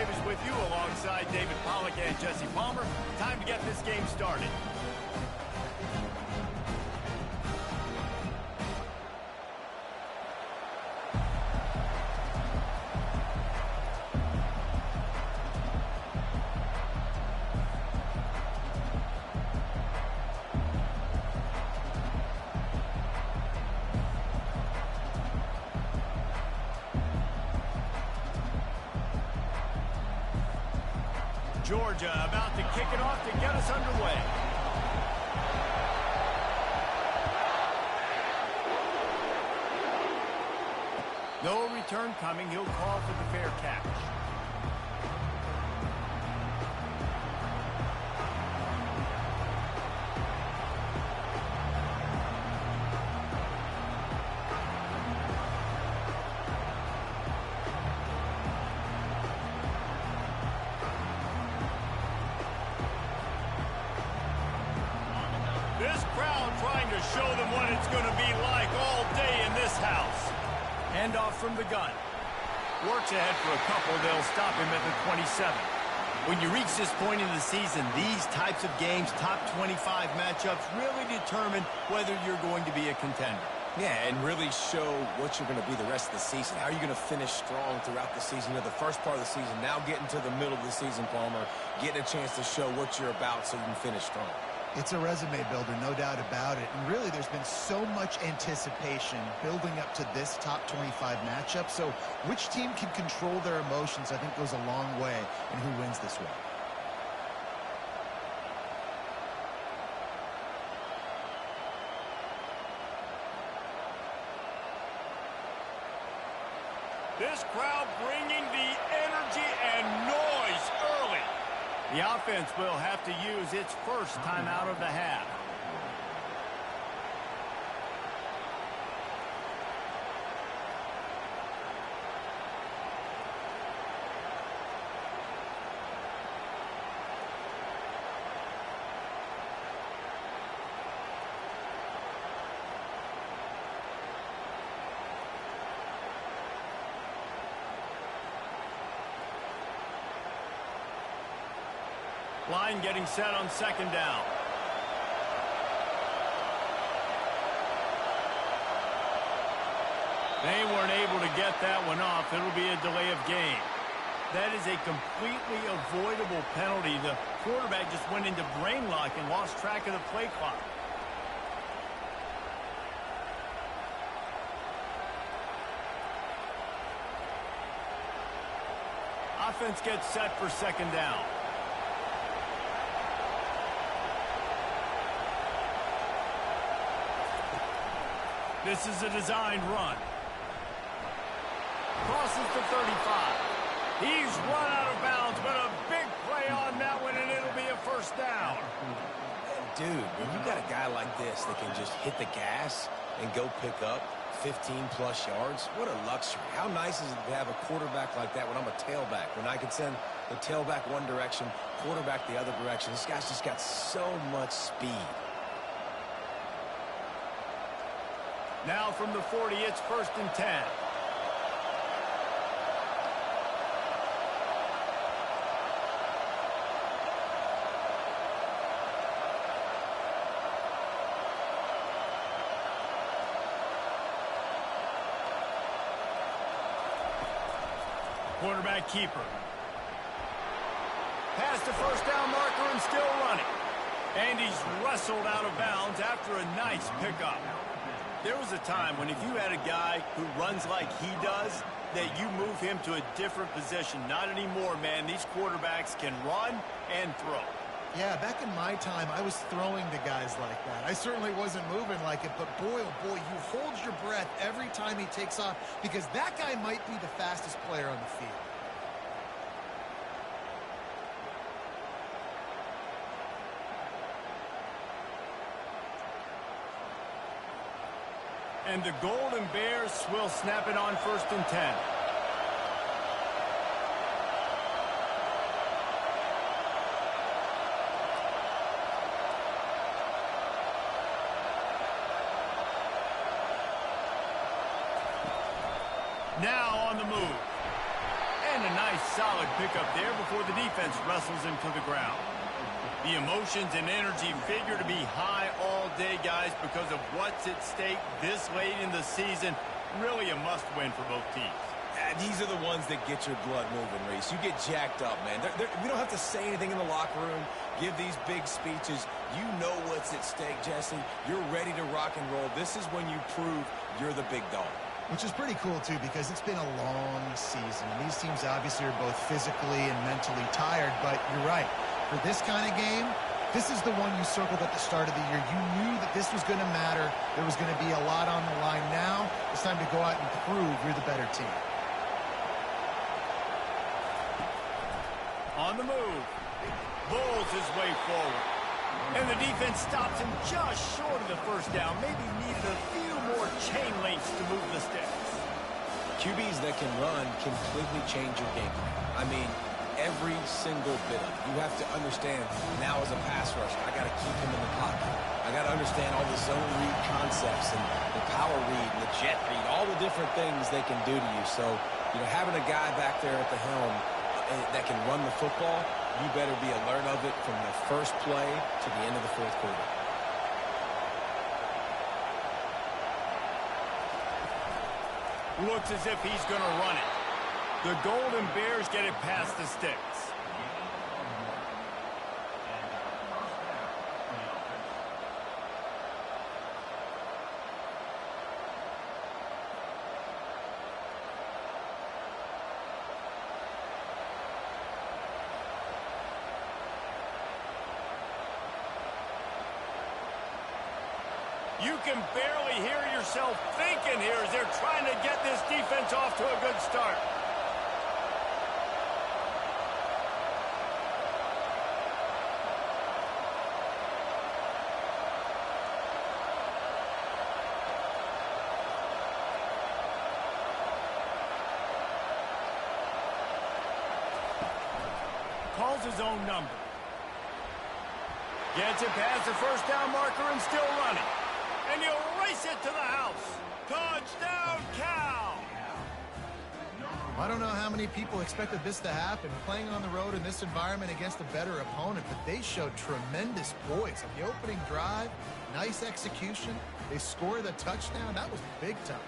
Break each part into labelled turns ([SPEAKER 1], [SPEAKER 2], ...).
[SPEAKER 1] Davis with you alongside David Pollack and Jesse Palmer. Time to get this game started. Georgia about to kick it off to get us underway. No return coming. He'll call for the fair catch. This crowd trying to show them what it's going to be like all day in this house. Handoff from the gun. Works ahead for a couple. They'll stop him at the 27. When you reach this point in the season, these types of games, top 25 matchups, really determine whether you're going to be a contender.
[SPEAKER 2] Yeah, and really show what you're going to be the rest of the season. How are you going to finish strong throughout the season? You know, the first part of the season, now getting to the middle of the season, Palmer, getting a chance to show what you're about so you can finish strong.
[SPEAKER 3] It's a resume builder, no doubt about it. And really, there's been so much anticipation building up to this top 25 matchup. So which team can control their emotions, I think, goes a long way in who wins this one.
[SPEAKER 1] This crowd bringing the energy and noise early. The offense will have to use its first timeout of the half. Line getting set on second down. They weren't able to get that one off. It'll be a delay of game. That is a completely avoidable penalty. The quarterback just went into brain lock and lost track of the play clock. Offense gets set for second down. This is a designed run. Crosses the 35. He's run out of bounds, but a big play on that one, and it'll be a first down.
[SPEAKER 2] Dude, when you got a guy like this that can just hit the gas and go pick up 15-plus yards, what a luxury. How nice is it to have a quarterback like that when I'm a tailback, when I can send the tailback one direction, quarterback the other direction. This guy's just got so much speed.
[SPEAKER 1] Now from the 40, it's first and 10. Quarterback keeper. Past the first down marker and still running. And he's wrestled out of bounds after a nice pickup. There was a time when if you had a guy who runs like he does, that you move him to a different position. Not anymore, man. These quarterbacks can run and throw.
[SPEAKER 3] Yeah, back in my time, I was throwing to guys like that. I certainly wasn't moving like it, but boy, oh boy, you hold your breath every time he takes off because that guy might be the fastest player on the field.
[SPEAKER 1] And the Golden Bears will snap it on first and 10. Now on the move. And a nice solid pickup there before the defense wrestles him to the ground. The emotions and energy figure to be high all day, guys, because of what's at stake this late in the season. Really a must-win for both teams.
[SPEAKER 2] These are the ones that get your blood moving, Reese. You get jacked up, man. We don't have to say anything in the locker room, give these big speeches. You know what's at stake, Jesse. You're ready to rock and roll. This is when you prove you're the big dog.
[SPEAKER 3] Which is pretty cool, too, because it's been a long season. These teams obviously are both physically and mentally tired, but you're right. For this kind of game, this is the one you circled at the start of the year. You knew that this was going to matter. There was going to be a lot on the line. Now it's time to go out and prove you're the better team.
[SPEAKER 1] On the move, bowls his way forward. And the defense stops him just short of the first down. Maybe needed a few more chain links to move the sticks.
[SPEAKER 2] QBs that can run completely change your game plan. I mean, every single bit of it. You have to understand now as a pass rusher, I got to keep him in the pocket. I got to understand all the zone read concepts and the power read and the jet read, all the different things they can do to you. So, having a guy back there at the helm that can run the football, you better be alert of it from the first play to the end of the fourth quarter.
[SPEAKER 1] Looks as if he's going to run it. The Golden Bears get it past the sticks. You can barely hear yourself thinking here as they're trying to get this defense off to a good start. Calls his own number. Gets it past the first down marker and still running. And he'll race it to the house. Touchdown, Cal!
[SPEAKER 3] I don't know how many people expected this to happen, playing on the road in this environment against a better opponent, but they showed tremendous poise. On the opening drive, nice execution. They scored a touchdown. That was big time.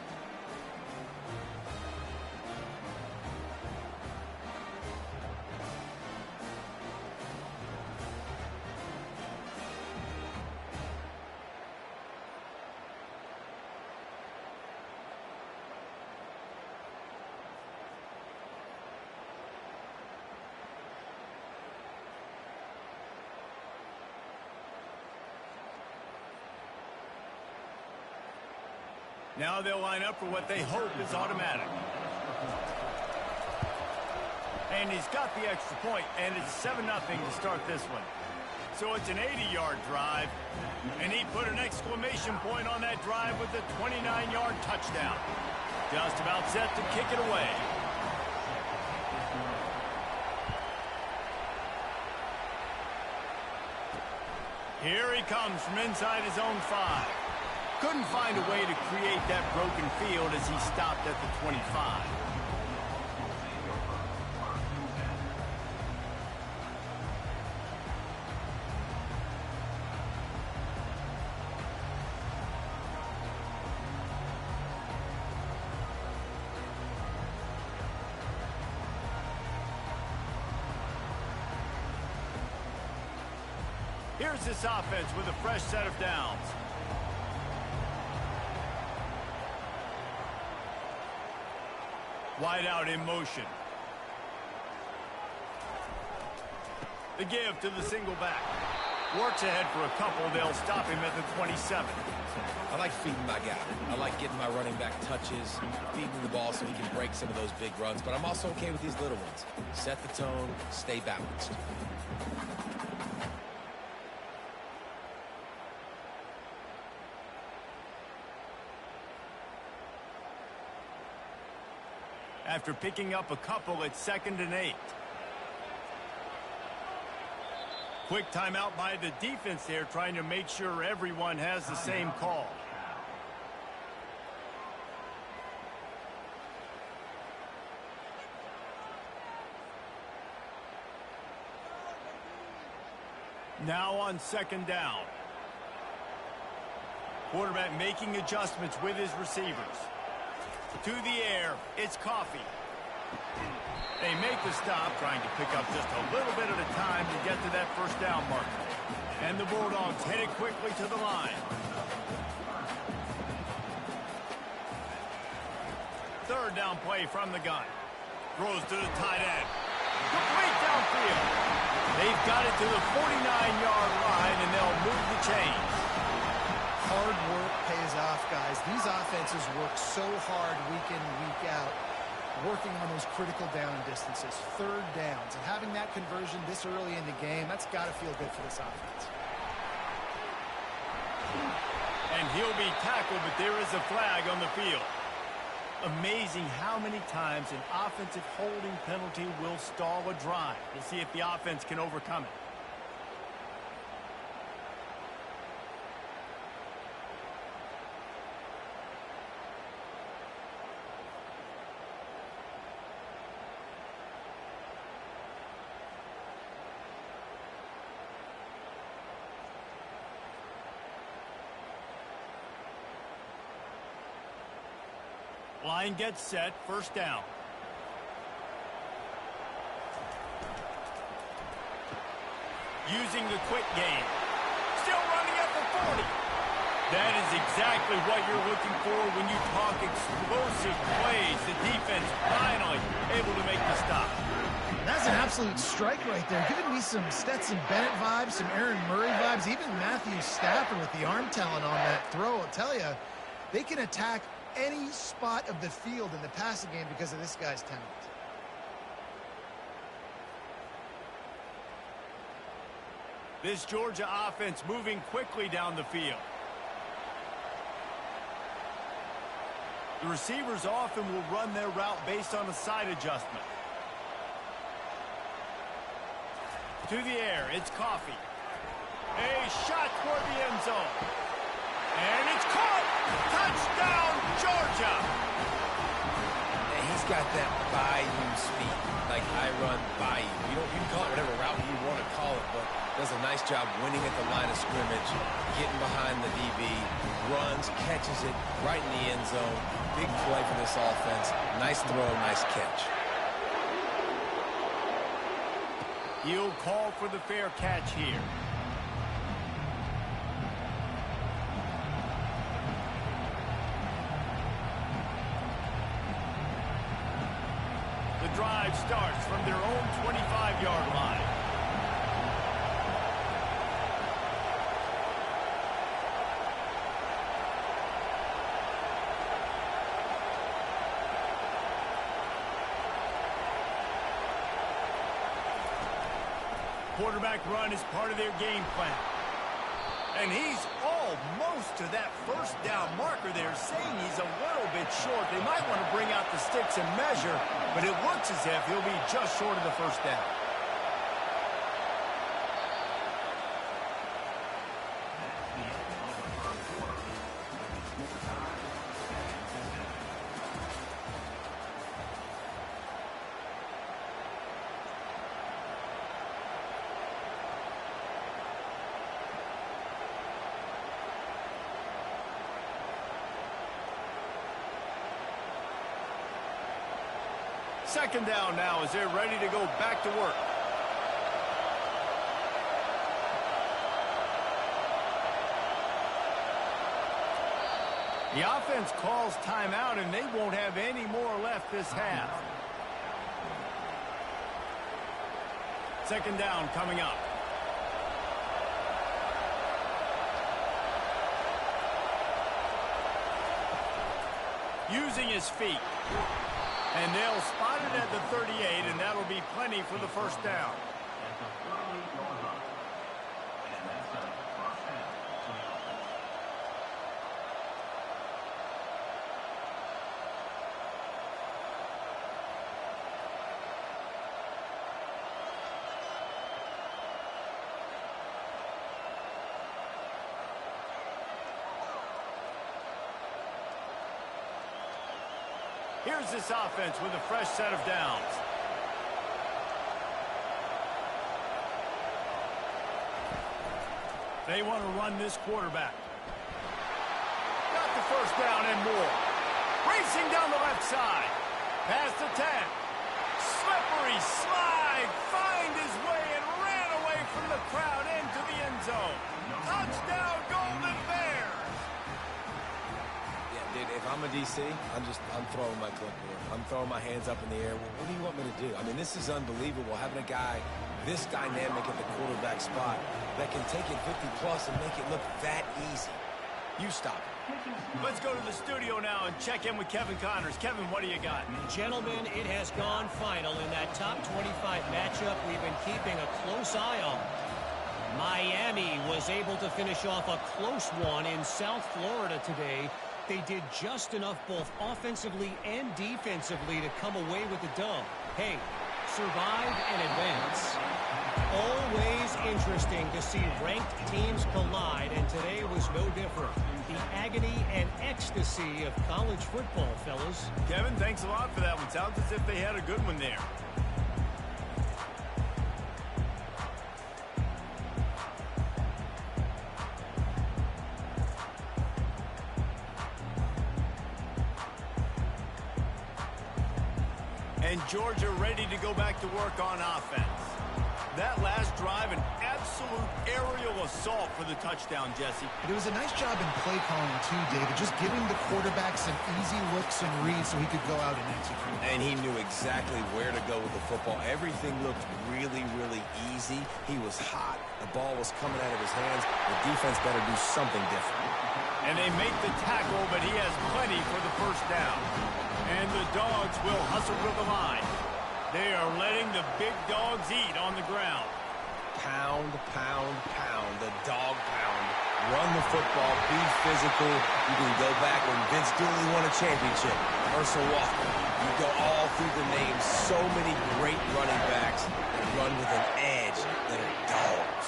[SPEAKER 1] Now they'll line up for what they hope is automatic. And he's got the extra point, and it's 7-0 to start this one. So it's an 80-yard drive, and he put an exclamation point on that drive with a 29-yard touchdown. Just about set to kick it away. Here he comes from inside his own 5. Couldn't find a way to create that broken field as he stopped at the 25. Here's this offense with a fresh set of downs. Wide out in motion. The give to the single back. Works ahead for a couple. They'll stop him at the 27.
[SPEAKER 2] I like feeding my guy. I like getting my running back touches, feeding the ball so he can break some of those big runs. But I'm also okay with these little ones. Set the tone, stay balanced.
[SPEAKER 1] After picking up a couple, it's 2nd and 8. Quick timeout by the defense there, trying to make sure everyone has the same call. Now on second down. Quarterback making adjustments with his receivers. To the air, it's Coffee. They make the stop, trying to pick up just a little bit at a time to get to that first down marker. And the Bulldogs headed quickly to the line. Third down play from the gun. Throws to the tight end. Complete downfield. They've got it to the 49-yard line, and they'll move the chains.
[SPEAKER 3] Hard work pays off, guys. These offenses work so hard week in and week out, working on those critical down distances, third downs, and having that conversion this early in the game, that's got to feel good for this offense.
[SPEAKER 1] And he'll be tackled, but there is a flag on the field. Amazing how many times an offensive holding penalty will stall a drive. We'll see if the offense can overcome it. Line gets set, first down. Using the quick game. Still running at the 40. That is exactly what you're looking for when you talk explosive plays. The defense finally able to make the stop.
[SPEAKER 3] That's an absolute strike right there. Giving me some Stetson Bennett vibes, some Aaron Murray vibes, even Matthew Stafford with the arm talent on that throw. I'll tell you, they can attack any spot of the field in the passing game because of this guy's talent.
[SPEAKER 1] This Georgia offense moving quickly down the field. The receivers often will run their route based on a side adjustment. To the air, it's Coffee. A shot toward the end zone. And it's caught! Touchdown, Georgia!
[SPEAKER 2] And he's got that bayou speed, like I run bayou. You can call it whatever route you want to call it, but does a nice job winning at the line of scrimmage, getting behind the DB, runs, catches it right in the end zone. Big play for this offense. Nice throw, nice catch.
[SPEAKER 1] He'll call for the fair catch here. The drive starts from their own 25-yard line. Quarterback run is part of their game plan. And he's almost to that first down marker there, saying he's a little bit short. They might want to bring out the sticks and measure, but it looks as if he'll be just short of the first down. Second down now as they're ready to go back to work. The offense calls timeout, and they won't have any more left this half. Second down coming up. Using his feet. And they'll spot it at the 38, and that'll be plenty for the first down. Here's this offense with a fresh set of downs. They want to run this quarterback. Got the first down and more. Racing down the left side. Past the 10. Slippery slide. Find his way and ran away from the crowd into the end zone. Touchdown, Golden Bears.
[SPEAKER 2] Yeah, dude, if I'm a DC, I'm throwing my clipboard. I'm throwing my hands up in the air. Well, what do you want me to do? I mean, this is unbelievable, having a guy this dynamic at the quarterback spot that can take it 50-plus and make it look that easy. You stop it.
[SPEAKER 1] Let's go to the studio now and check in with Kevin Connors. Kevin, what do you got?
[SPEAKER 4] Gentlemen, it has gone final in that top 25 matchup we've been keeping a close eye on. Miami was able to finish off a close one in South Florida today. They did just enough both offensively and defensively to come away with the dub. Hey, survive and advance. Always interesting to see ranked teams collide, and today was no different. The agony and ecstasy of college football, fellas.
[SPEAKER 1] Kevin, thanks a lot for that one. Sounds as if they had a good one there. And Georgia ready to go back to work on offense. That last drive, an absolute aerial assault for the touchdown, Jesse.
[SPEAKER 3] It was a nice job in play calling, too, David, just giving the quarterback some easy looks and reads so he could go out and execute.
[SPEAKER 2] And he knew exactly where to go with the football. Everything looked really, really easy. He was hot. The ball was coming out of his hands. The defense better do something different.
[SPEAKER 1] And they make the tackle, but he has plenty for the first down. And the Dogs will hustle to the line. They are letting the big dogs eat on the ground.
[SPEAKER 2] Pound, pound, pound. The dog pound. Run the football. Be physical. You can go back when Vince Dooley won a championship. Herschel Walker. You go all through the names. So many great running backs that run with an edge that are dogs.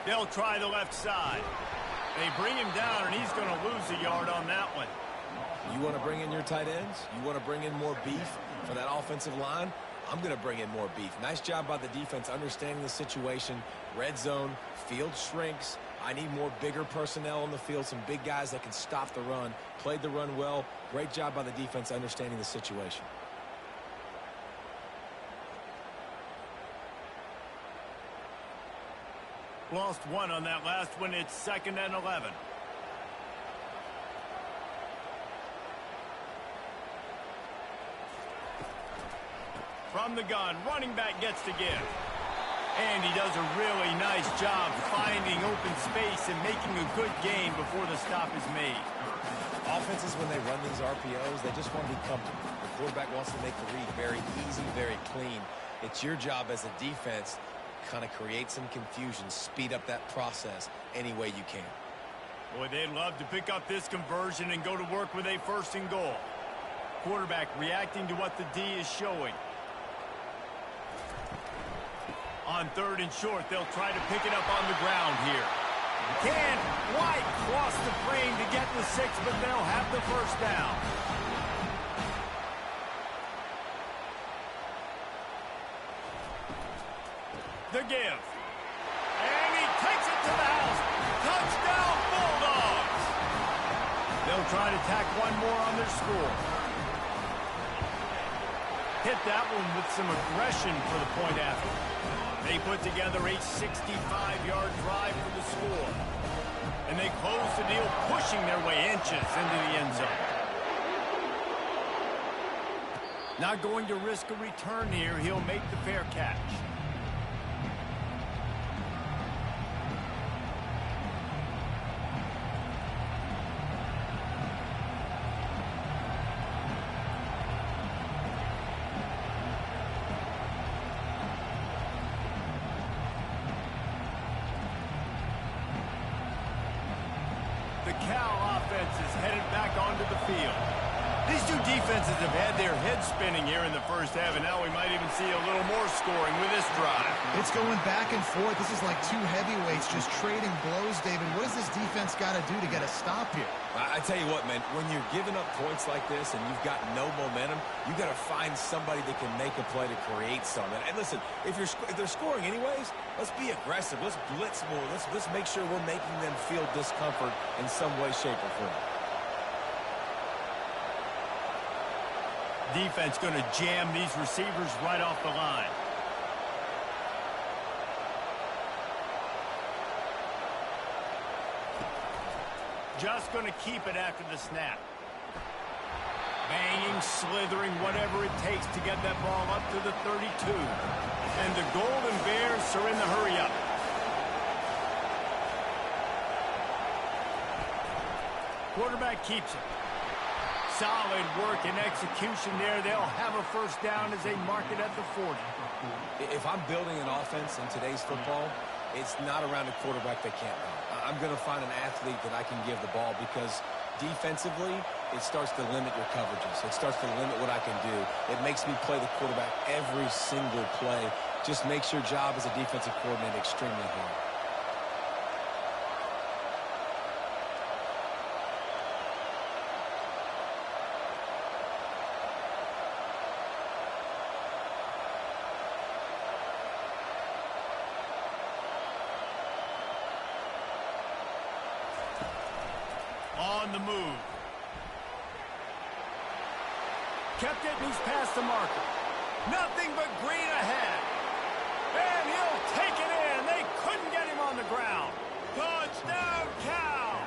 [SPEAKER 1] They'll try the left side. They bring him down, and he's going to lose a yard on that one.
[SPEAKER 2] You want to bring in your tight ends? You want to bring in more beef for that offensive line? I'm going to bring in more beef. Nice job by the defense understanding the situation. Red zone, field shrinks. I need more bigger personnel on the field, some big guys that can stop the run. Played the run well. Great job by the defense understanding the situation.
[SPEAKER 1] Lost one on that last one. It's 2nd and 11. From the gun, running back gets to give. And he does a really nice job finding open space and making a good gain before the stop is made.
[SPEAKER 2] Offenses, when they run these RPOs, they just want to be comfortable. The quarterback wants to make the read very easy, very clean. It's your job as a defense kind of create some confusion, speed up that process any way you can.
[SPEAKER 1] Boy, they'd love to pick up this conversion and go to work with a 1st and goal. Quarterback reacting to what the D is showing. On 3rd and short, they'll try to pick it up on the ground here. Can't quite cross the plane to get the 6, but they'll have the first down. The give. And he takes it to the house. Touchdown, Bulldogs. They'll try to tack one more on their score. Hit that one with some aggression for the point after. They put together a 65-yard drive for the score. And they close the deal, pushing their way inches into the end zone. Not going to risk a return here. He'll make the fair catch. The Cal offense is headed back onto the field. These two defenses have had their heads spinning here in the first half, and now we might even see a little more scoring with this drive.
[SPEAKER 3] It's going back and forth. This is like two heavyweights just trading blows, David. What does this defense got to do to get a stop here?
[SPEAKER 2] I tell you what, man, when you're giving up points like this and you've got no momentum, you got to find somebody that can make a play to create something. And listen, if they're scoring anyways, let's be aggressive. Let's blitz more. Let's make sure we're making them feel discomfort in some way, shape, or form.
[SPEAKER 1] Defense going to jam these receivers right off the line. Just going to keep it after the snap. Banging, slithering, whatever it takes to get that ball up to the 32. And the Golden Bears are in the hurry-up. Quarterback keeps it. Solid work and execution there. They'll have a first down as they mark it at the 40.
[SPEAKER 2] If I'm building an offense in today's football, it's not around a quarterback that can't run. I'm going to find an athlete that I can give the ball because defensively, it starts to limit your coverages. It starts to limit what I can do. It makes me play the quarterback every single play. Just makes your job as a defensive coordinator extremely hard.
[SPEAKER 1] On the move. Kept it, and he's past the marker. Nothing but green ahead. And he'll take it in. They couldn't get him on the ground. Touchdown, Cal!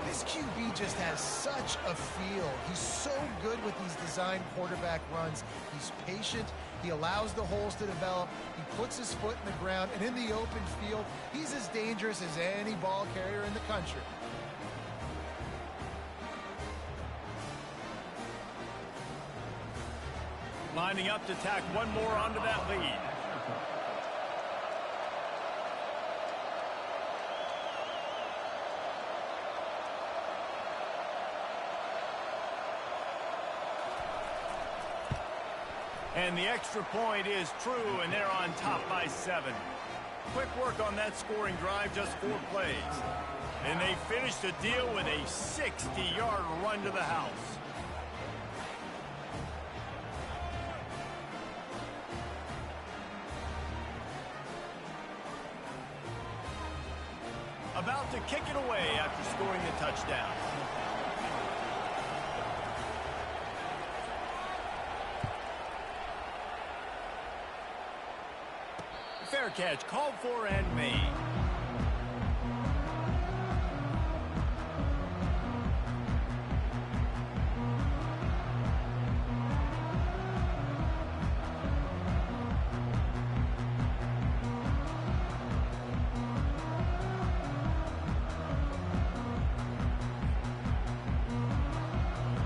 [SPEAKER 3] This QB just has such a feel. He's so good with these design quarterback runs. He's patient. He allows the holes to develop. He puts his foot in the ground. And in the open field, he's as dangerous as any ball carrier in the country.
[SPEAKER 1] Lining up to tack one more onto that lead. And the extra point is true, and they're on top by 7. Quick work on that scoring drive, just 4 plays. And they finish the deal with a 60-yard run to the house. About to kick it away after scoring the touchdown. Fair catch, called for and made.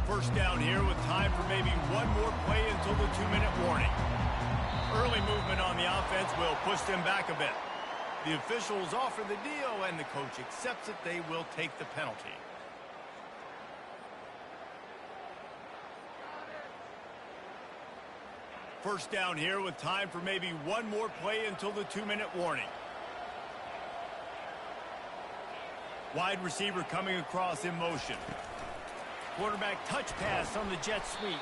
[SPEAKER 1] First down here with time for maybe one more play until the 2-minute warning. Early movement on the offense will push them back a bit. The officials offer the deal, and the coach accepts it. They will take the penalty. First down here with time for maybe one more play until the 2-minute warning. Wide receiver coming across in motion. Quarterback touch pass on the jet sweep.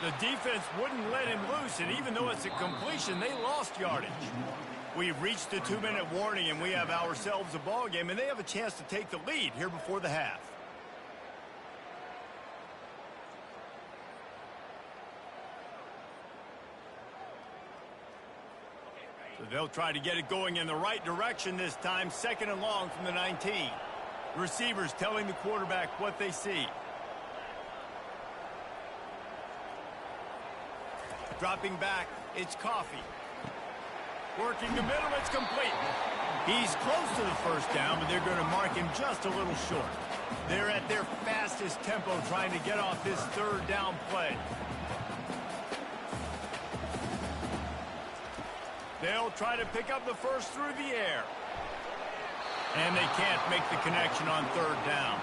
[SPEAKER 1] The defense wouldn't let him loose, and even though it's a completion, they lost yardage. We've reached the 2-minute warning, and we have ourselves a ball game, and they have a chance to take the lead here before the half. So they'll try to get it going in the right direction this time, 2nd and long from the 19. Receivers telling the quarterback what they see. Dropping back, it's Coffee. Working the middle, it's complete. He's close to the first down, but they're going to mark him just a little short. They're at their fastest tempo trying to get off this 3rd down play. They'll try to pick up the first through the air. And they can't make the connection on 3rd down.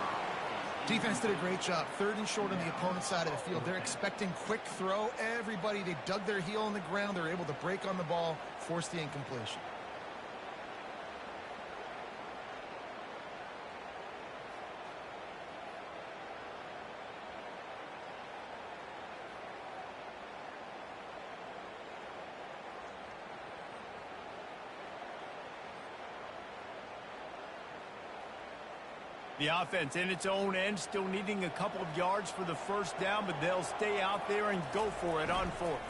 [SPEAKER 3] Defense did a great job. 3rd and short on the opponent's side of the field. They're expecting quick throw. Everybody, they dug their heel on the ground. They're able to break on the ball, force the incompletion.
[SPEAKER 1] The offense in its own end, still needing a couple of yards for the first down, but they'll stay out there and go for it on 4th.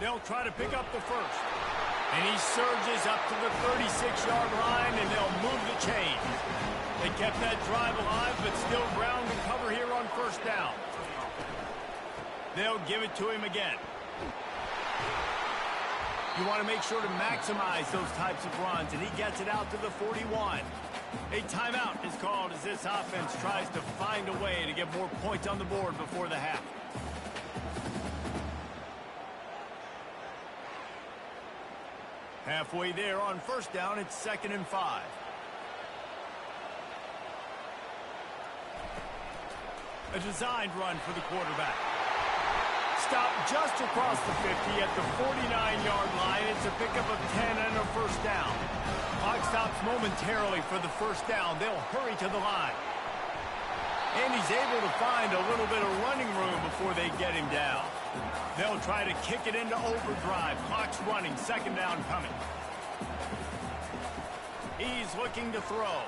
[SPEAKER 1] They'll try to pick up the first. And he surges up to the 36-yard line, and they'll move the chain. They kept that drive alive, but still ground to cover here on first down. They'll give it to him again. You want to make sure to maximize those types of runs, and he gets it out to the 41. A timeout is called as this offense tries to find a way to get more points on the board before the half. Halfway there on first down, it's 2nd and 5. A designed run for the quarterback. Stopped just across the 50 at the 49-yard line. It's a pickup of 10 and a first down. Clock stops momentarily for the first down. They'll hurry to the line. And he's able to find a little bit of running room before they get him down. They'll try to kick it into overdrive. Clock's running. 2nd down coming. He's looking to throw.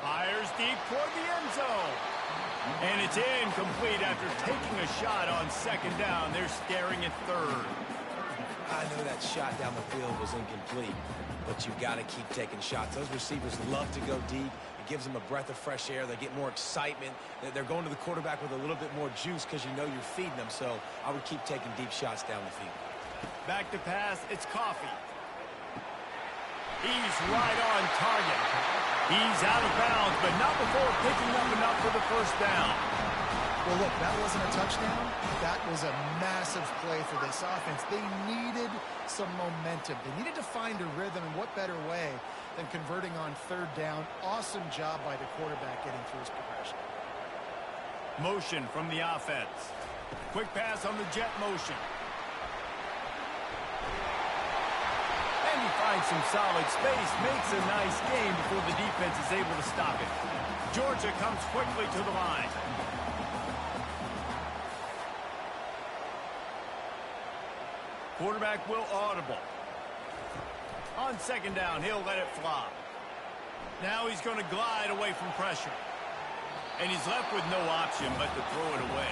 [SPEAKER 1] Fires deep toward the end zone. And it's incomplete after taking a shot on 2nd down. They're staring at 3rd.
[SPEAKER 2] I know that shot down the field was incomplete, but you've got to keep taking shots. Those receivers love to go deep. It gives them a breath of fresh air. They get more excitement. They're going to the quarterback with a little bit more juice because you know you're feeding them. So I would keep taking deep shots down the field.
[SPEAKER 1] Back to pass, it's Coffee. He's right on target. He's out of bounds, but not before picking up enough for the first down.
[SPEAKER 3] Well, look, that wasn't a touchdown. That was a massive play for this offense. They needed some momentum. They needed to find a rhythm, and what better way than converting on 3rd down. Awesome job by the quarterback getting through his progression.
[SPEAKER 1] Motion from the offense. Quick pass on the jet motion. And he finds some solid space, makes a nice game before the defense is able to stop it. Georgia comes quickly to the line. Quarterback will audible. On 2nd down, he'll let it fly. Now he's going to glide away from pressure. And he's left with no option but to throw it away.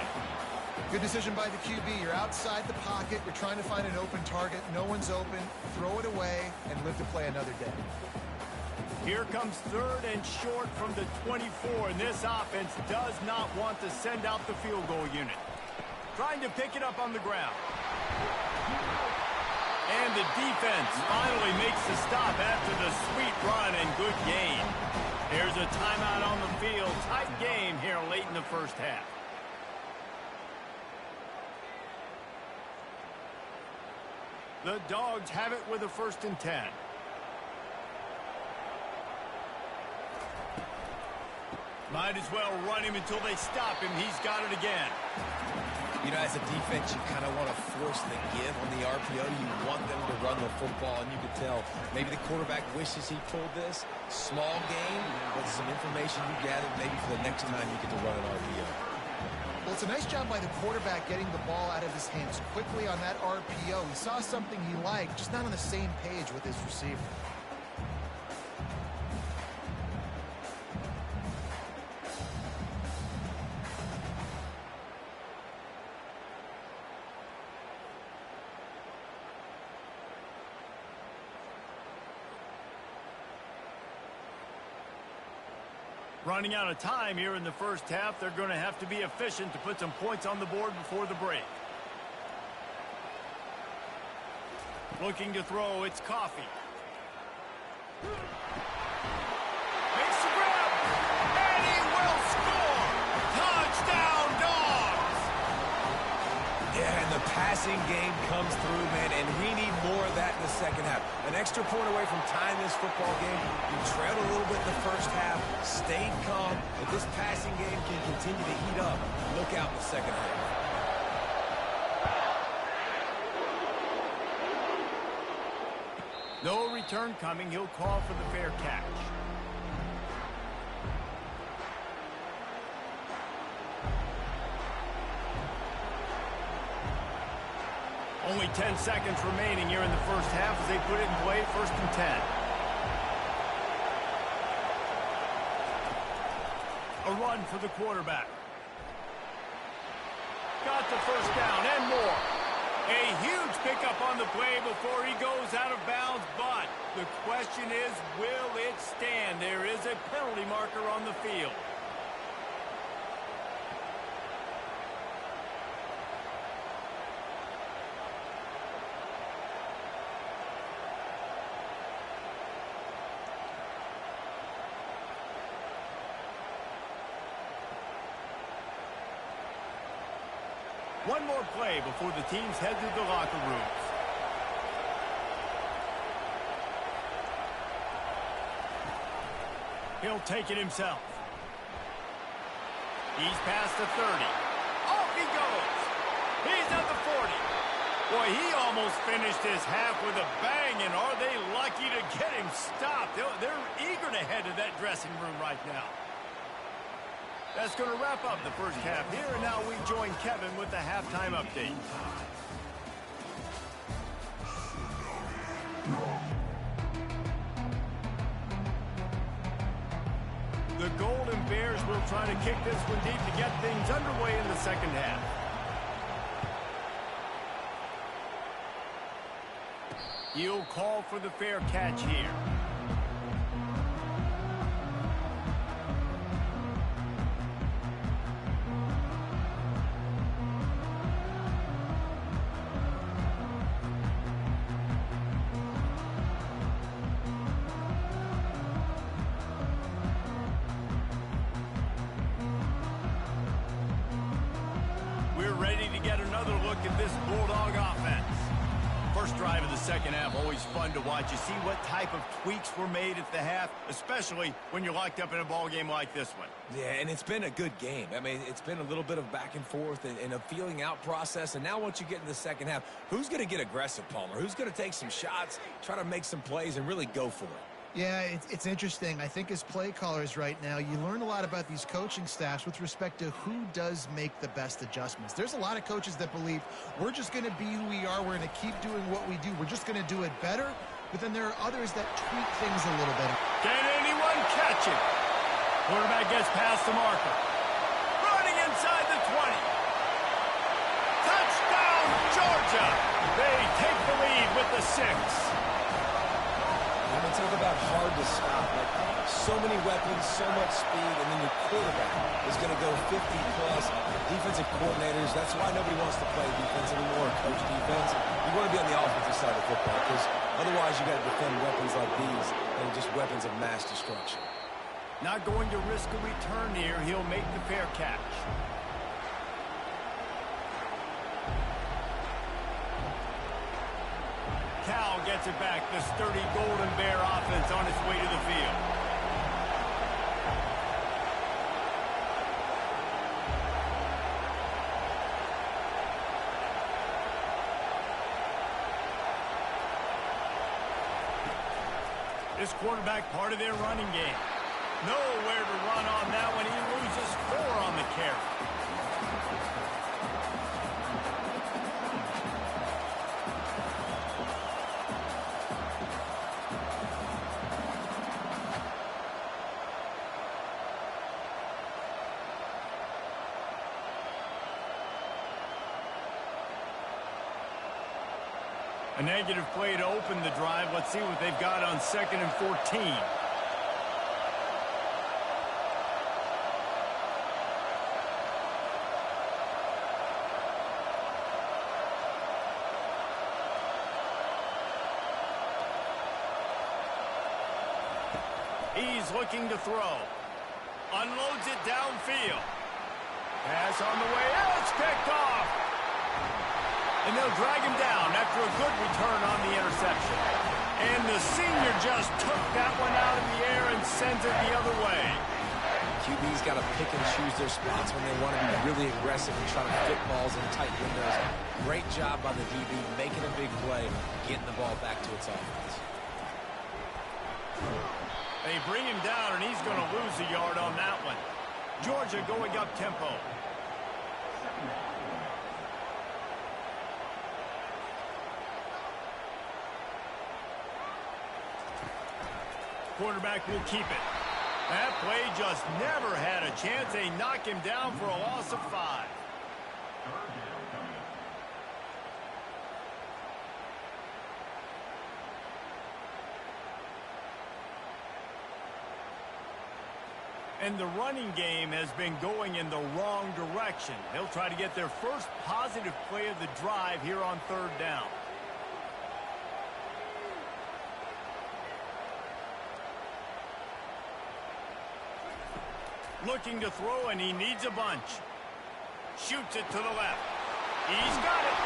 [SPEAKER 3] Good decision by the QB. You're outside the pocket. You're trying to find an open target. No one's open. Throw it away and live to play another day.
[SPEAKER 1] Here comes 3rd and short from the 24, and this offense does not want to send out the field goal unit. Trying to pick it up on the ground. And the defense finally makes the stop after the sweet run and good gain. There's a timeout on the field. Tight game here late in the first half. The Dogs have it with a 1st and 10. Might as well run him until they stop him. He's got it again.
[SPEAKER 2] You know, as a defense, you kind of want to force the give on the RPO. You want them to run the football, and you can tell maybe the quarterback wishes he pulled this. Small game, but some information you gather maybe for the next time you get to run an RPO.
[SPEAKER 3] Well, it's a nice job by the quarterback getting the ball out of his hands quickly on that RPO. He saw something he liked, just not on the same page with his receiver.
[SPEAKER 1] Running out of time here in the first half. They're going to have to be efficient to put some points on the board before the break. Looking to throw, it's Coffee. Makes the grab, and he will score! Touchdown, Dogs!
[SPEAKER 2] Yeah, and the passing game comes through, man, and we need more of that in the second half. An extra point away from tying this football game. You trailed a little bit in the first half, stayed calm. If this passing game can continue to heat up, look out in the second half.
[SPEAKER 1] No return coming. He'll call for the fair catch. Only 10 seconds remaining here in the first half as they put it in play, 1st and 10. A run for the quarterback. Got the first down and more. A huge pickup on the play before he goes out of bounds, but the question is, will it stand? There is a penalty marker on the field. One more play before the teams head to the locker rooms. He'll take it himself. He's past the 30. Off he goes. He's at the 40. Boy, he almost finished his half with a bang, and are they lucky to get him stopped? They're eager to head to that dressing room right now. That's going to wrap up the first half here, and now we join Kevin with the halftime update. The Golden Bears will try to kick this one deep to get things underway in the second half. He'll call for the fair catch here. At this Bulldog offense. First drive of the second half, always fun to watch. You see what type of tweaks were made at the half, especially when you're locked up in a ball game like this one.
[SPEAKER 2] Yeah, and it's been a good game. I mean, it's been a little bit of back and forth and a feeling out process. And now once you get in the second half, who's going to get aggressive, Palmer? Who's going to take some shots, try to make some plays, and really go for it?
[SPEAKER 3] Yeah, it's interesting. I think as play callers right now, you learn a lot about these coaching staffs with respect to who does make the best adjustments. There's a lot of coaches that believe we're just going to be who we are. We're going to keep doing what we do. We're just going to do it better. But then there are others that tweak things a little bit.
[SPEAKER 1] Can anyone catch it? Quarterback gets past the marker. Running inside the 20. Touchdown, Georgia. They take the lead with the 6.
[SPEAKER 2] Talk about hard to stop. Like, so many weapons, so much speed, and then your quarterback is going to go 50-plus. Defensive coordinators, that's why nobody wants to play defense anymore, coach defense. You want to be on the offensive side of football because otherwise you got to defend weapons like these and just weapons of mass destruction.
[SPEAKER 1] Not going to risk a return here. He'll make the fair catch. Cal gets it back. The sturdy Golden Bear offense on its way to the field. This quarterback part of their running game. Nowhere to run on that one. He loses 4 on the carry. A negative play to open the drive. Let's see what they've got on 2nd and 14. He's looking to throw. Unloads it downfield. Pass on the way out. It's picked off. And they'll drag him down after a good return on the interception. And the senior just took that one out of the air and sends it the other way.
[SPEAKER 2] QB's got to pick and choose their spots when they want to be really aggressive and try to fit balls in tight windows. Great job by the DB making a big play, getting the ball back to its offense.
[SPEAKER 1] They bring him down, and he's going to lose a yard on that one. Georgia going up tempo. Quarterback will keep it. That play just never had a chance. They knock him down for a loss of 5. And the running game has been going in the wrong direction. They'll try to get their first positive play of the drive here on 3rd down. Looking to throw, and he needs a bunch. Shoots it to the left. He's got it.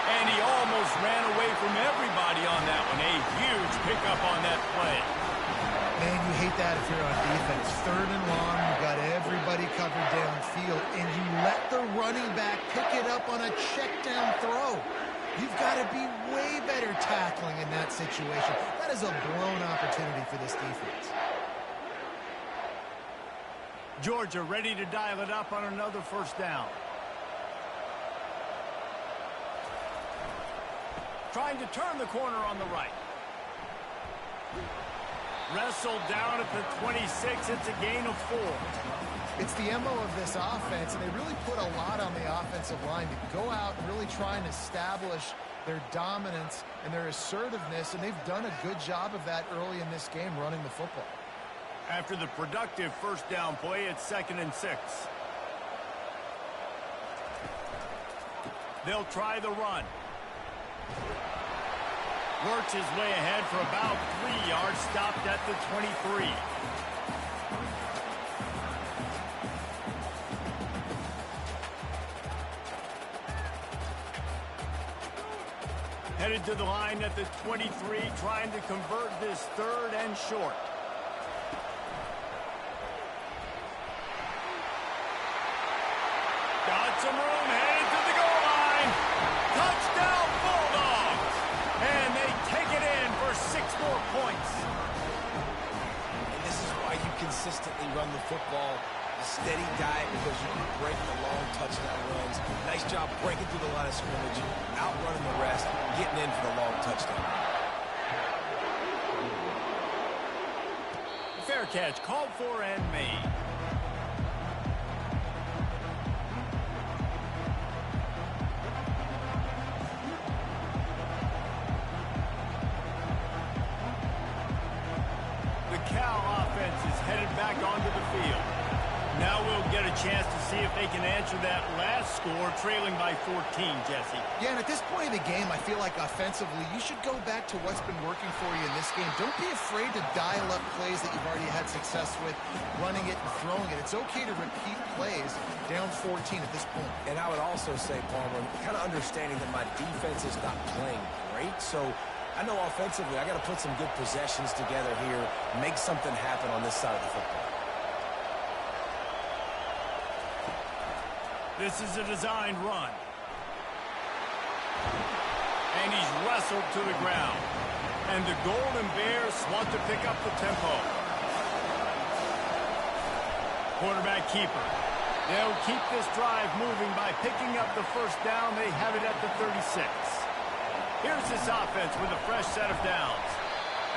[SPEAKER 1] And he almost ran away from everybody on that one. A huge pickup on that play.
[SPEAKER 3] Man, you hate that if you're on defense. 3rd and long, you got everybody covered downfield, and you let the running back pick it up on a check down throw. You've got to be way better tackling in that situation. That is a blown opportunity for this defense.
[SPEAKER 1] Georgia ready to dial it up on another 1st down. Trying to turn the corner on the right. Wrestled down at the 26. It's a gain of 4.
[SPEAKER 3] It's the MO of this offense, and they really put a lot on the offensive line to go out and really try and establish their dominance and their assertiveness, and they've done a good job of that early in this game running the football.
[SPEAKER 1] After the productive 1st down play, it's 2nd and 6. They'll try the run. Works his way ahead for about 3 yards, stopped at the 23. Headed to the line at the 23, trying to convert this 3rd and short. Got some room, headed to the goal line. Touchdown, Bulldogs! And they take it in for 6 more points.
[SPEAKER 2] And this is why you consistently run the football. A steady diet because you can break the long touchdown runs. Nice job breaking through the line of scrimmage, outrunning the rest, getting in for the long touchdown.
[SPEAKER 1] Fair catch, called for and made. Back onto the field. Now we'll get a chance to see if they can answer that last score, trailing by 14, Jesse.
[SPEAKER 3] Yeah, and at this point in the game, I feel like offensively, you should go back to what's been working for you in this game. Don't be afraid to dial up plays that you've already had success with, running it and throwing it. It's okay to repeat plays down 14 at this point.
[SPEAKER 2] And I would also say, Palmer, kind of understanding that my defense is not playing great, so I know offensively I got to put some good possessions together here, make something happen on this side of the football.
[SPEAKER 1] This is a designed run. And he's wrestled to the ground. And the Golden Bears want to pick up the tempo. Quarterback keeper. They'll keep this drive moving by picking up the 1st down. They have it at the 36. Here's this offense with a fresh set of downs.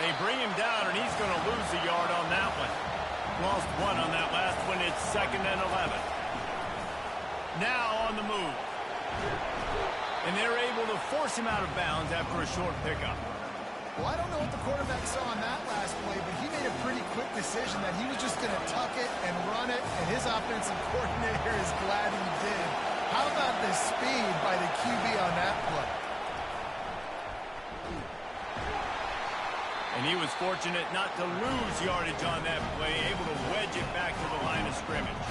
[SPEAKER 1] They bring him down, and he's going to lose a yard on that one. Lost 1 on that last one. It's 2nd and 11. Now on the move. And they're able to force him out of bounds after a short pickup.
[SPEAKER 3] Well, I don't know what the quarterback saw on that last play, but he made a pretty quick decision that he was just going to tuck it and run it, and his offensive coordinator is glad he did. How about the speed by the QB on that play?
[SPEAKER 1] And he was fortunate not to lose yardage on that play, able to wedge it back to the line of scrimmage.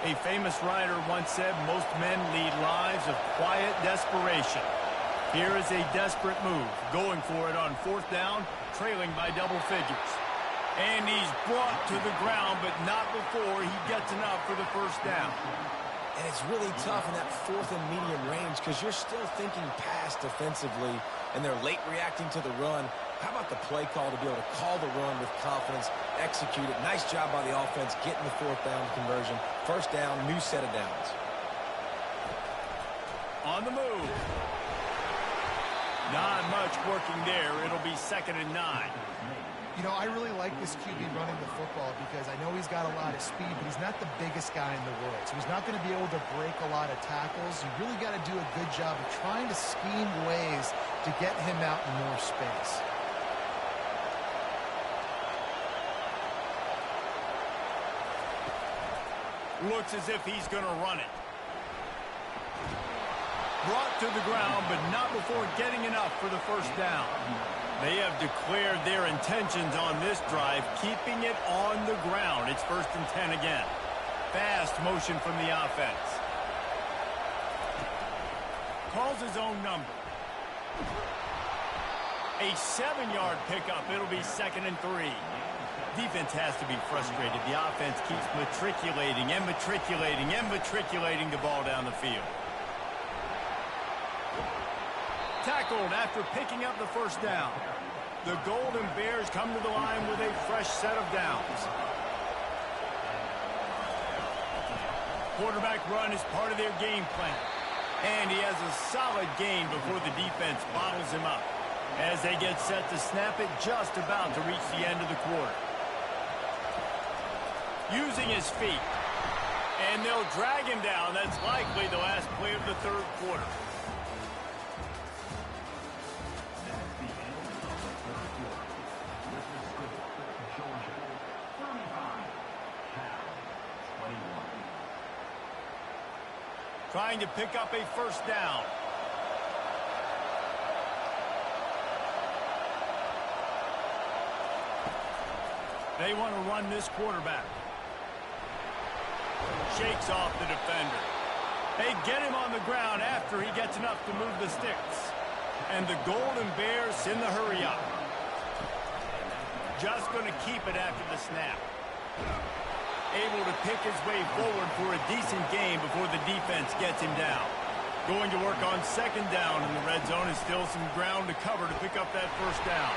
[SPEAKER 1] A famous writer once said most men lead lives of quiet desperation. Here is a desperate move, going for it on 4th down, trailing by double figures. And he's brought to the ground, but not before he gets enough for the first down.
[SPEAKER 2] And it's really tough in that 4th and medium range because you're still thinking pass defensively, and they're late reacting to the run. How about the play call to be able to call the run with confidence, execute it? Nice job by the offense getting the 4th down conversion. 1st down, new set of downs.
[SPEAKER 1] On the move. Not much working there. It'll be 2nd and 9.
[SPEAKER 3] You know, I really like this QB running the football because I know he's got a lot of speed, but he's not the biggest guy in the world. So he's not going to be able to break a lot of tackles. You really got to do a good job of trying to scheme ways to get him out in more space.
[SPEAKER 1] Looks as if he's going to run it. Brought to the ground, but not before getting enough for the 1st down. They have declared their intentions on this drive, keeping it on the ground. It's 1st and 10 again. Fast motion from the offense. Calls his own number. A 7-yard pickup. It'll be 2nd and 3. Defense has to be frustrated. The offense keeps matriculating and matriculating and matriculating the ball down the field. Tackled after picking up the 1st down. The Golden Bears come to the line with a fresh set of downs. Quarterback run is part of their game plan. And he has a solid gain before the defense bottles him up. As they get set to snap it, just about to reach the end of the quarter. Using his feet. And they'll drag him down. That's likely the last play of the 3rd quarter. Trying to pick up a 1st down. They want to run this quarterback. Shakes off the defender. They get him on the ground after he gets enough to move the sticks. And the Golden Bears in the hurry up. Just going to keep it after the snap. Able to pick his way forward for a decent game before the defense gets him down. Going to work on 2nd down in the red zone. Is still some ground to cover to pick up that 1st down.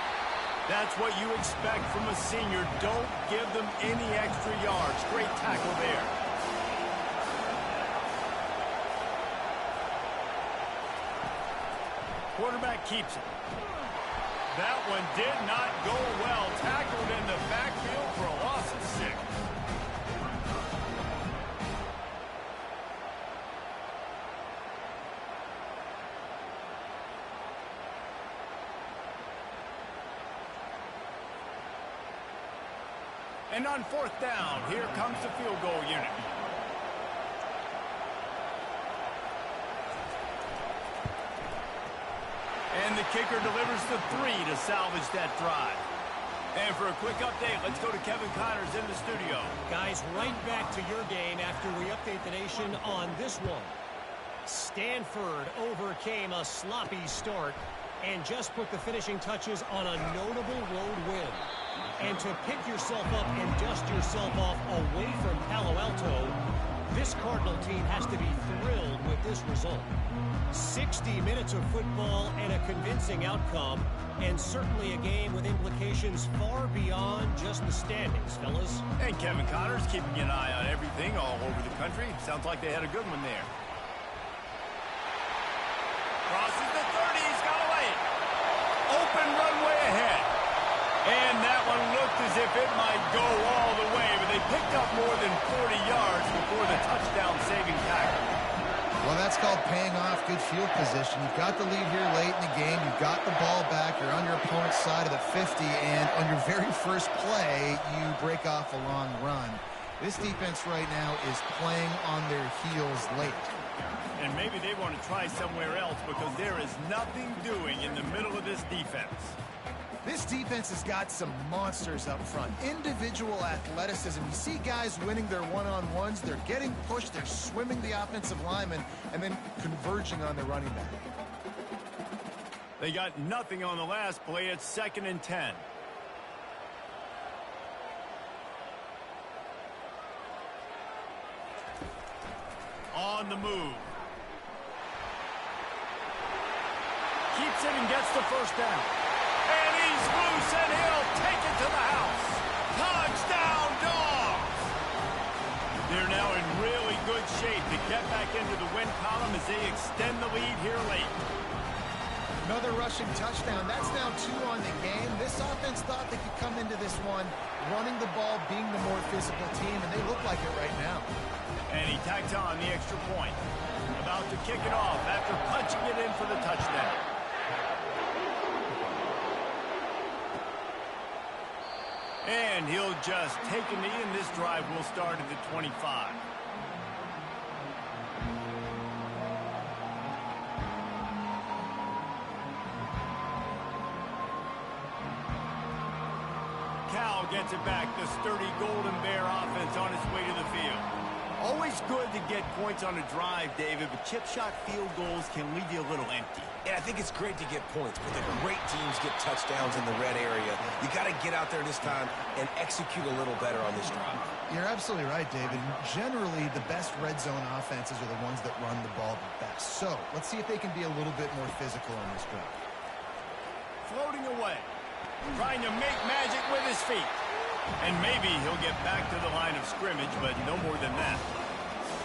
[SPEAKER 1] That's what you expect from a senior. Don't give them any extra yards. Great tackle there. Quarterback keeps it. That one did not go well. Tackled in the backfield for a loss of 6. And on 4th down, here comes the field goal unit. And the kicker delivers the 3 to salvage that drive. And for a quick update, let's go to Kevin Connors in the studio.
[SPEAKER 4] Guys, right back to your game after we update the nation on this one. Stanford overcame a sloppy start and just put the finishing touches on a notable road win. And to pick yourself up and dust yourself off away from Palo Alto, this Cardinal team has to be thrilled with this result. 60 minutes of football and a convincing outcome, and certainly a game with implications far beyond just the standings, fellas.
[SPEAKER 1] And Kevin Connors keeping an eye on everything all over the country. Sounds like they had a good one there. Crosses the 30, he's got away. Open runway ahead. And that one looked as if it might go all the way, but they picked up more than 40 yards before the touchdown-saving tackle.
[SPEAKER 3] Well, that's called paying off good field position. You've got the lead here late in the game. You've got the ball back. You're on your opponent's side of the 50, and on your very first play, you break off a long run. This defense right now is playing on their heels late.
[SPEAKER 1] And maybe they want to try somewhere else because there is nothing doing in the middle of this defense.
[SPEAKER 3] This defense has got some monsters up front. Individual athleticism. You see guys winning their one-on-ones. They're getting pushed. They're swimming the offensive lineman and then converging on the running back.
[SPEAKER 1] They got nothing on the last play. It's 2nd and 10. On the move. Keeps it and gets the first down. And he's loose, and he'll take it to the house. Touchdown, Dogs! They're now in really good shape to get back into the win column as they extend the lead here late.
[SPEAKER 3] Another rushing touchdown. That's now 2 on the game. This offense thought they could come into this one running the ball, being the more physical team, and they look like it right now.
[SPEAKER 1] And he tacked on the extra point. About to kick it off after punching it in for the touchdown. And he'll just take a knee, and this drive will start at the 25. Cal gets it back. The sturdy Golden Bear offense on its way to the field. Always good to get points on a drive, David, but chip shot field goals can leave you a little empty.
[SPEAKER 2] Yeah, I think it's great to get points, but the great teams get touchdowns in the red area. You got to get out there this time and execute a little better on this drive.
[SPEAKER 3] You're absolutely right, David. Generally, the best red zone offenses are the ones that run the ball the best. So, let's see if they can be a little bit more physical on this drive.
[SPEAKER 1] Floating away. Trying to make magic with his feet. And maybe he'll get back to the line of scrimmage, but no more than that.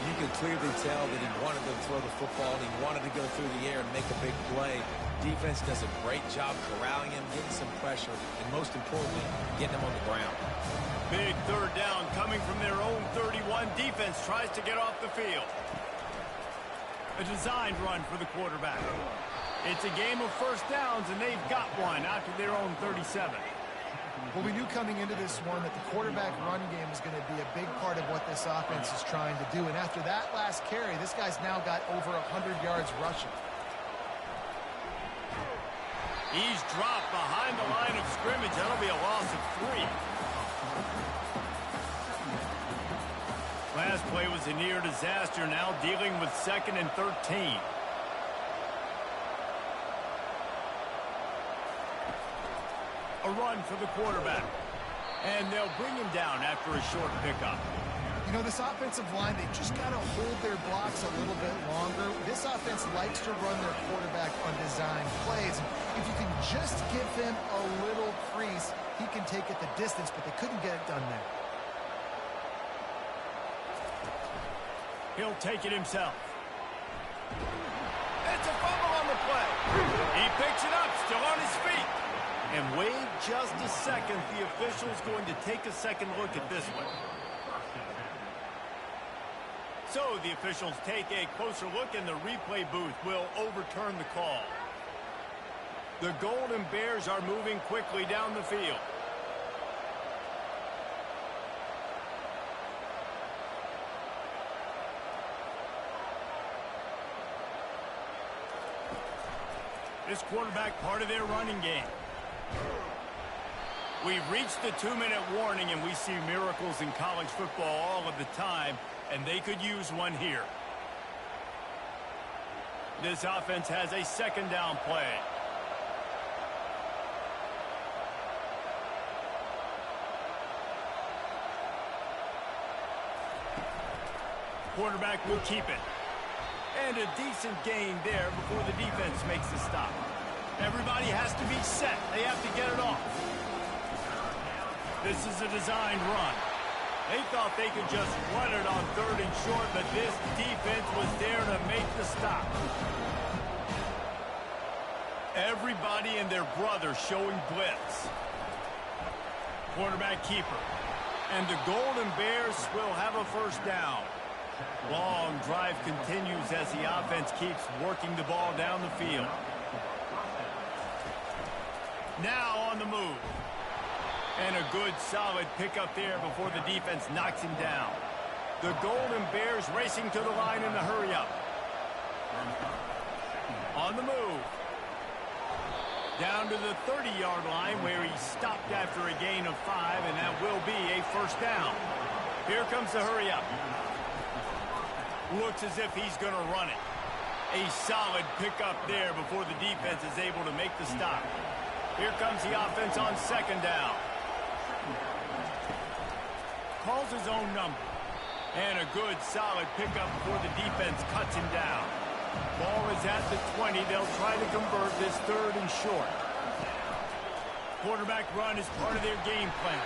[SPEAKER 2] You can clearly tell that he wanted to throw the football, and he wanted to go through the air and make a big play. Defense does a great job corralling him, getting some pressure, and most importantly, getting him on the ground.
[SPEAKER 1] Big 3rd down coming from their own 31. Defense tries to get off the field. A designed run for the quarterback. It's a game of first downs, and they've got one out to their own 37.
[SPEAKER 3] Well, we knew coming into this one that the quarterback run game is going to be a big part of what this offense is trying to do. And after that last carry, this guy's now got over 100 yards rushing.
[SPEAKER 1] He's dropped behind the line of scrimmage. That'll be a loss of 3. Last play was a near disaster, now dealing with 2nd and 13. A run for the quarterback. And they'll bring him down after a short pickup.
[SPEAKER 3] You know, this offensive line, they just got to hold their blocks a little bit longer. This offense likes to run their quarterback on design plays. And if you can just give him a little crease, he can take it the distance, but they couldn't get it done there.
[SPEAKER 1] He'll take it himself. It's a fumble on the play. He picks it up, still on his feet. And wait just a second. The official's going to take a second look at this one. So the officials take a closer look, and the replay booth will overturn the call. The Golden Bears are moving quickly down the field. This quarterback part of their running game. We've reached the 2-minute warning, and we see miracles in college football all of the time, and they could use one here. This offense has a 2nd down play. Quarterback will keep it. And a decent gain there before the defense makes the stop. Everybody has to be set. They have to get it off. This is a designed run. They thought they could just run it on 3rd and short, but this defense was there to make the stop. Everybody and their brother showing blitz. Quarterback keeper. And the Golden Bears will have a 1st down. Long drive continues as the offense keeps working the ball down the field. Now on the move. And a good, solid pickup there before the defense knocks him down. The Golden Bears racing to the line in the hurry-up. On the move. Down to the 30-yard line where he stopped after a gain of 5, and that will be a first down. Here comes the hurry up. Looks as if he's going to run it. A solid pickup there before the defense is able to make the stop. Here comes the offense on second down. Calls his own number. And a good, solid pickup before the defense cuts him down. Ball is at the 20. They'll try to convert this third and short. Quarterback run is part of their game plan.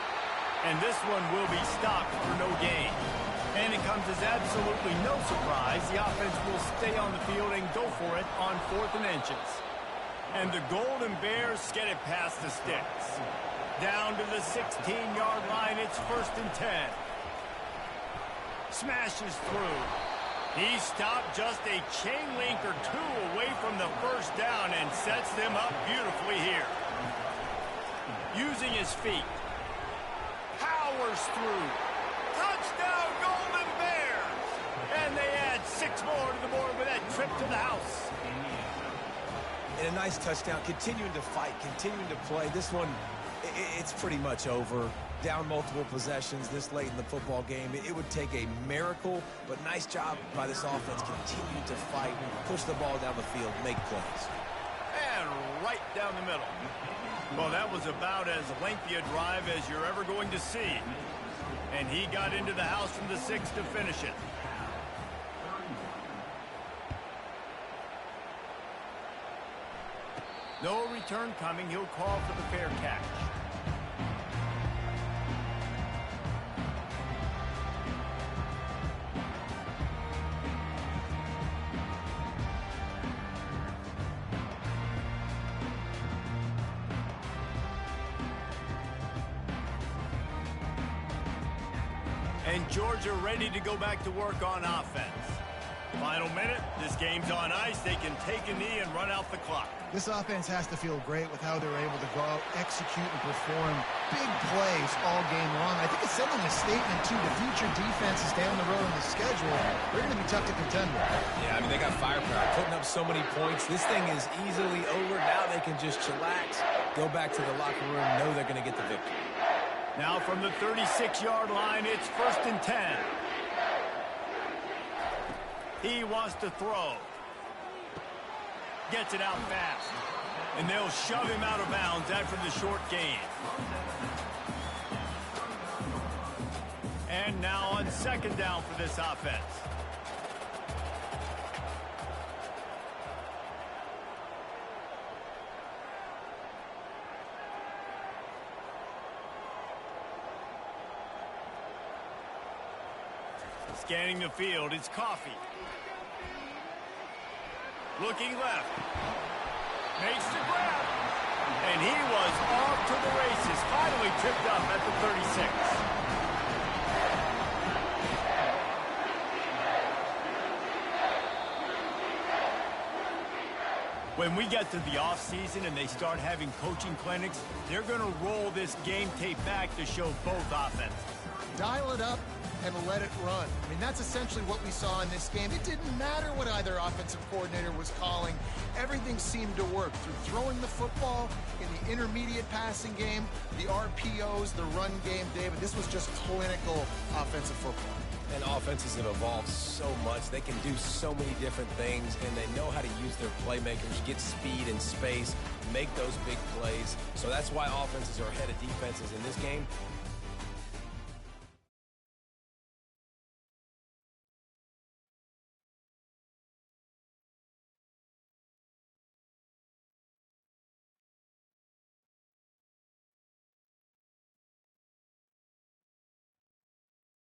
[SPEAKER 1] And this one will be stopped for no gain. And it comes as absolutely no surprise. The offense will stay on the field and go for it on 4th and inches. And the Golden Bears get it past the sticks. Down to the 16-yard line, it's 1st and 10. Smashes through. He stopped just a chain link or two away from the first down and sets them up beautifully here. Using his feet. Powers through. Touchdown, Golden Bears! And they add 6 more to the board with that trip to the house.
[SPEAKER 2] And a nice touchdown, continuing to fight, continuing to play. This one, it's pretty much over. Down multiple possessions this late in the football game. It would take a miracle, but nice job by this offense. Continue to fight, push the ball down the field, make plays.
[SPEAKER 1] And right down the middle. Well, that was about as lengthy a drive as you're ever going to see. And he got into the house from the 6 to finish it. No return coming. He'll call for the fair catch. And Georgia ready to go back to work on offense. Final minute, this game's on ice. They can take a knee and run out the clock.
[SPEAKER 3] This offense has to feel great with how they're able to go out, execute, and perform big plays all game long. I think it's sending a statement to the future defenses down the road in the schedule. They're going to be tough to contend with.
[SPEAKER 2] Yeah, I mean, they got firepower, putting up so many points. This thing is easily over. Now they can just chillax, go back to the locker room, know they're going to get the victory.
[SPEAKER 1] Now from the 36-yard line, it's 1st and 10. He wants to throw. Gets it out fast. And they'll shove him out of bounds after the short gain. And now on second down for this offense. Scanning the field, it's Coffee. Looking left. Makes the grab. And he was off to the races. Finally tripped up at the 36. When we get to the offseason and they start having coaching clinics, they're going to roll this game tape back to show both offenses.
[SPEAKER 3] Dial it up and let it run. I mean, that's essentially what we saw in this game. It didn't matter what either offensive coordinator was calling. Everything seemed to work through throwing the football, in the intermediate passing game, the RPOs, the run game, David. This was just clinical offensive football.
[SPEAKER 2] And offenses have evolved so much. They can do so many different things, and they know how to use their playmakers, get speed and space, make those big plays. So that's why offenses are ahead of defenses in this game.